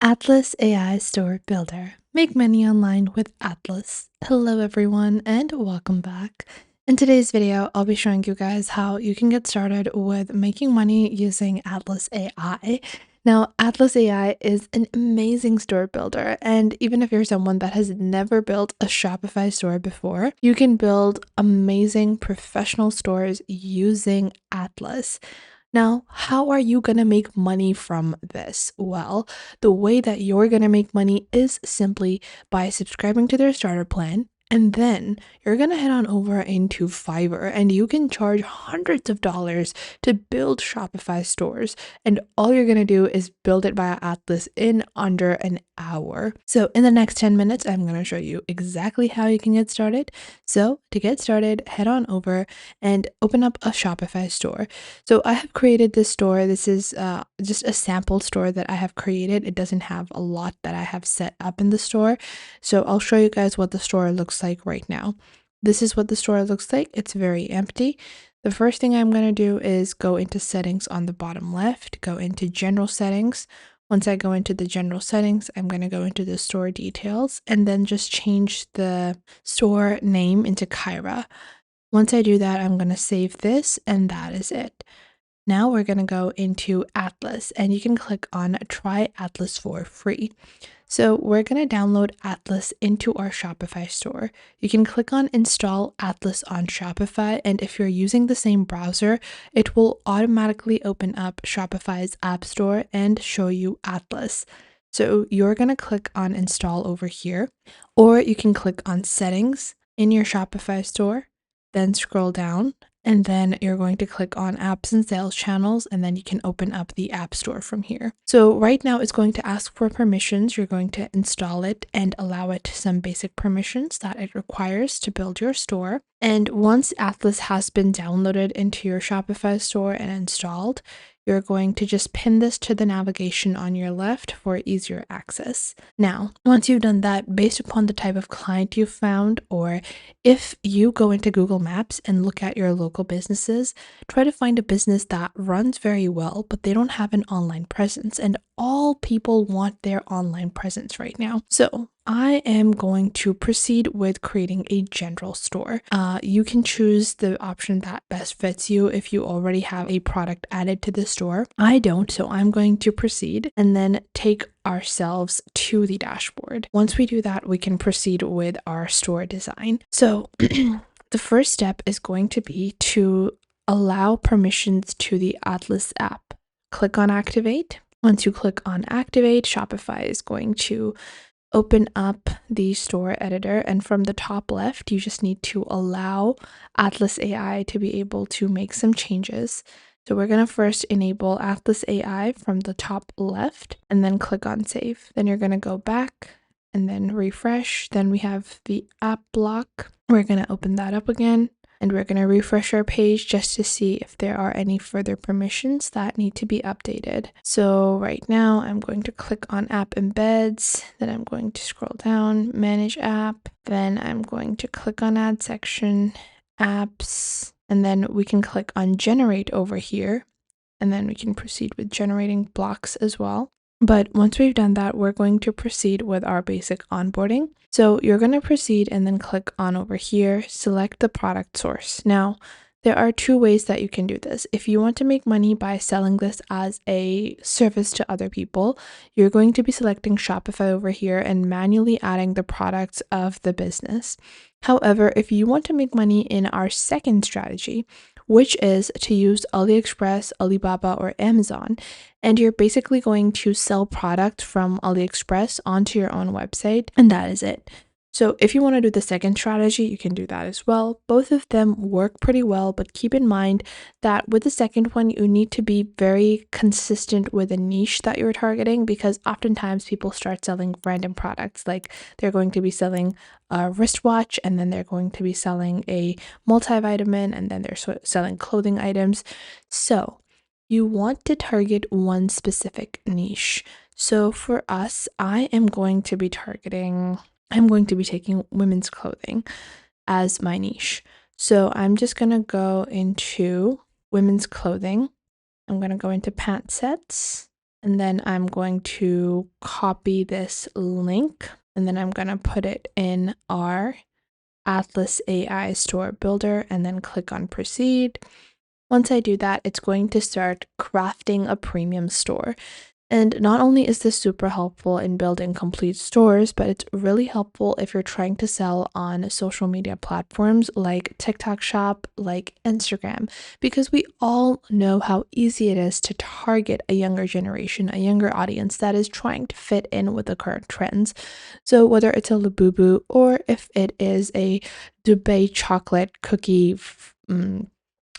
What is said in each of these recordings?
Atlas AI Store Builder. Make money online with Atlas. Hello everyone and welcome back. In today's video, I'll be showing you guys how you can get started with making money using Atlas AI. Now, Atlas AI is an amazing store builder, and even if you're someone that has never built a Shopify store before, you can build amazing professional stores using Atlas. Now, how are you going to make money from this? Well, the way that you're going to make money is simply by subscribing to their starter plan. And then you're going to head on over into Fiverr and you can charge hundreds of dollars to build Shopify stores. And all you're going to do is build it via Atlas in under an hour. So in the next 10 minutes, I'm going to show you exactly how you can get started. So to get started, head on over and open up a Shopify store. So I have created this store. This is just a sample store that I have created. It doesn't have a lot that I have set up in the store. So I'll show you guys what the store looks like right now. This is what the store looks like. It's very empty. The first thing I'm going to do is go into settings on the bottom left, go into general settings. Once I go into the general settings, I'm going to go into the store details and then just change the store name into Kyra. Once I do that, I'm going to save this and that is it. Now we're going to go into Atlas and you can click on try Atlas for free. So we're going to download Atlas into our Shopify store. You can click on install Atlas on Shopify, and if you're using the same browser, it will automatically open up Shopify's app store and show you Atlas. So you're going to click on install over here, or you can click on settings in your Shopify store, then scroll down, and then you're going to click on apps and sales channels, and then you can open up the app store from here. So right now it's going to ask for permissions. You're going to install it and allow it some basic permissions that it requires to build your store. And once Atlas has been downloaded into your Shopify store and installed, you're going to just pin this to the navigation on your left for easier access. Now, once you've done that, based upon the type of client you found, or if you go into Google Maps and look at your local businesses, try to find a business that runs very well, but they don't have an online presence, and all people want their online presence right now. So I am going to proceed with creating a general store. You can choose the option that best fits you if you already have a product added to the store. I don't, so I'm going to proceed and then take ourselves to the dashboard. Once we do that, we can proceed with our store design. So the first step is going to be to allow permissions to the Atlas app. Click on activate. Once you click on activate, Shopify is going to open up the store editor, and from the top left you just need to allow Atlas AI to be able to make some changes. So we're going to first enable Atlas AI from the top left and then click on save. Then you're going to go back and then refresh. Then we have the app block. We're going to open that up again. And we're going to refresh our page just to see if there are any further permissions that need to be updated. So right now I'm going to click on app embeds, then I'm going to scroll down, manage app, then I'm going to click on add section, apps, and then we can click on generate over here, and then we can proceed with generating blocks as well. But once we've done that, we're going to proceed with our basic onboarding. So you're going to proceed and then click on over here, select the product source. Now, there are two ways that you can do this. If you want to make money by selling this as a service to other people, you're going to be selecting Shopify over here and manually adding the products of the business. However, if you want to make money in our second strategy, which is to use AliExpress, Alibaba, or Amazon, and you're basically going to sell product from AliExpress onto your own website, and that is it. So if you want to do the second strategy, you can do that as well. Both of them work pretty well, but keep in mind that with the second one, you need to be very consistent with a niche that you're targeting, because oftentimes people start selling random products. Like they're going to be selling a wristwatch, and then they're going to be selling a multivitamin, and then they're selling clothing items. So you want to target one specific niche. So for us, I'm going to be taking women's clothing as my niche. So I'm just going to go into women's clothing. I'm going to go into pant sets, And then I'm going to copy this link and then I'm going to put it in our Atlas AI store builder and then click on proceed. Once I do that, it's going to start crafting a premium store. And not only is this super helpful in building complete stores, but it's really helpful if you're trying to sell on social media platforms like TikTok Shop, like Instagram, because we all know how easy it is to target a younger generation, a younger audience that is trying to fit in with the current trends. So whether it's a Labubu or if it is a Dubai chocolate cookie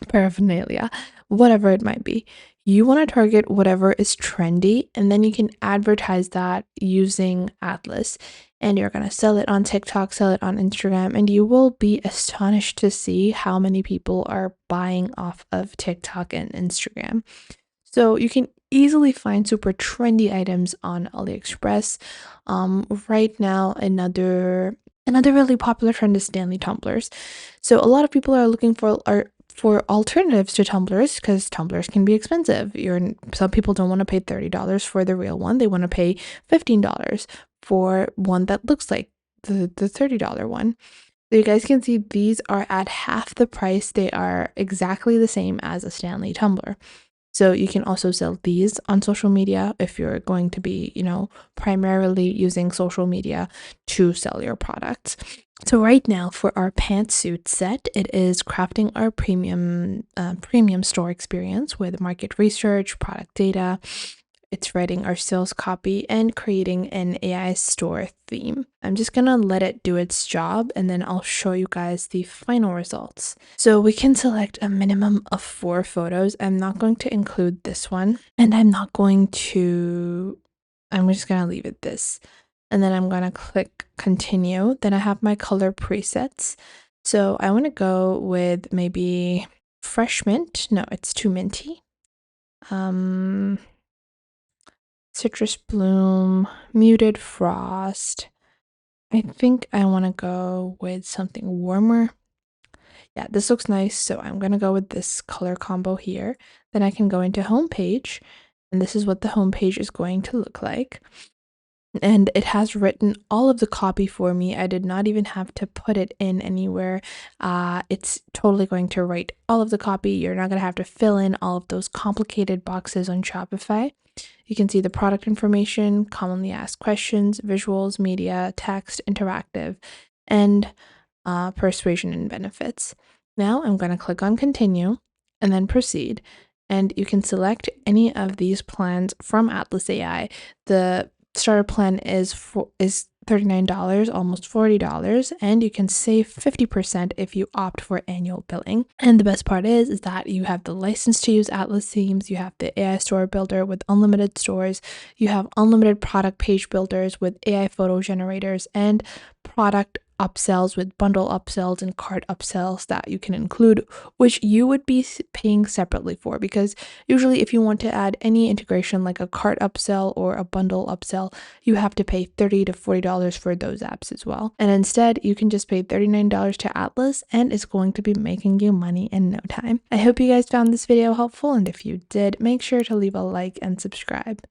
paraphernalia, whatever it might be. You want to target whatever is trendy, and then you can advertise that using Atlas. And you're going to sell it on TikTok, sell it on Instagram, and you will be astonished to see how many people are buying off of TikTok and Instagram. So you can easily find super trendy items on AliExpress. Right now, another really popular trend is Stanley tumblers. So a lot of people are looking for alternatives to tumblers because tumblers can be expensive. Some people don't want to pay $30 for the real one. They want to pay $15 for one that looks like the $30 one. So you guys can see these are at half the price. They are exactly the same as a Stanley tumbler. So you can also sell these on social media if you're going to be, primarily using social media to sell your products. So right now for our pantsuit set, it is crafting our premium store experience with market research, product data. It's writing our sales copy and creating an AI store theme. I'm just gonna let it do its job and then I'll show you guys the final results. So we can select a minimum of 4 photos. I'm not going to include this one and I'm just gonna leave it this. And then I'm gonna click continue. Then I have my color presets. So I wanna go with maybe fresh mint. No, it's too minty. Citrus bloom, muted frost. I think I want to go with something warmer. Yeah, this looks nice, so I'm going to go with this color combo here. Then I can go into homepage, and this is what the homepage is going to look like. And it has written all of the copy for me. I did not even have to put it in anywhere. It's totally going to write all of the copy. You're not going to have to fill in all of those complicated boxes on Shopify. You can see the product information, commonly asked questions, visuals, media, text, interactive, and persuasion and benefits. Now I'm going to click on continue and then proceed. And you can select any of these plans from Atlas AI. The starter plan is $39, almost $40, and you can save 50% if you opt for annual billing. And the best part is that you have the license to use Atlas themes, you have the AI store builder with unlimited stores, you have unlimited product page builders with AI photo generators, and product upsells with bundle upsells and cart upsells that you can include, which you would be paying separately for, because usually if you want to add any integration like a cart upsell or a bundle upsell, you have to pay $30 to $40 for those apps as well. And instead, you can just pay $39 to Atlas and it's going to be making you money in no time. I hope you guys found this video helpful, and if you did, make sure to leave a like and subscribe.